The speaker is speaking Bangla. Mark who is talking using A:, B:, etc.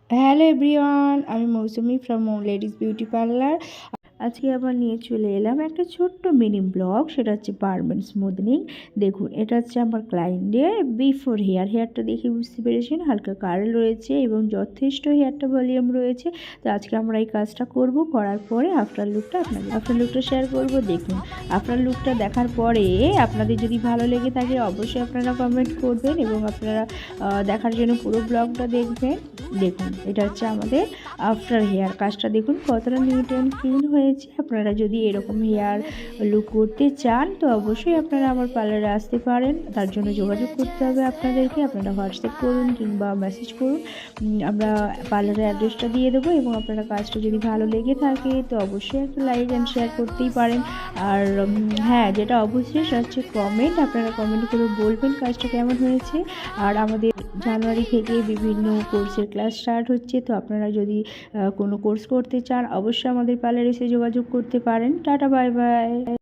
A: হ্যালো এভরিওয়ান, আমি মৌসুমি ফ্রম লেডিস বিউটি পার্লার। আজকে আবার নিয়ে চলে এলাম একটা ছোট্ট মিনি ব্লগ। সেটা হচ্ছে পারমানেন্ট স্মুথনিং। দেখুন, এটা হচ্ছে আমার ক্লায়েন্টের বিফোর হেয়ারটা দেখে বুঝতে পেরেছেন হালকা কার্ল রয়েছে এবং যথেষ্ট হেয়ারটা ভলিউম রয়েছে। তো আজকে আমরা এই কাজটা করব, করার পরে আফটার লুকটা শেয়ার করব। দেখুন, আফটার লুকটা দেখার পরে আপনাদের যদি ভালো লেগে থাকে অবশ্যই আপনারা কমেন্ট করবেন এবং আপনারা দেখার জন্য পুরো ব্লগটা দেখবেন। দেখুন, এটা হচ্ছে আমাদের আফটার হেয়ার কাজটা। দেখুন কতটা নিট অ্যান্ড ক্লিন হয়েছে। আপনারা যদি এরকম হেয়ার লুক করতে চান তো অবশ্যই আপনারা আমার পার্লারে আসতে পারেন। তার জন্য যোগাযোগ করতে হবে আপনাদেরকে। আপনারা হোয়াটসঅ্যাপ করুন কিংবা মেসেজ করুন, আমরা পার্লারের অ্যাড্রেসটা দিয়ে দেবো। এবং আপনারা কাজটা যদি ভালো লেগে থাকে তো অবশ্যই একটা লাইক অ্যান্ড শেয়ার করতেই পারেন। আর হ্যাঁ, যেটা অবশ্যই সেটা হচ্ছে কমেন্ট। আপনারা কমেন্ট করে বলবেন কাজটা কেমন হয়েছে। আর আমাদের জানুয়ারি থেকে বিভিন্ন কোর্সের ক্লাস স্টার্ট হচ্ছে। তো আপনারা যদি কোনো কোর্স করতে চান অবশ্যই আমাদের পার্লারে এসে যোগাযোগ করতে পারেন। Tata, bye bye.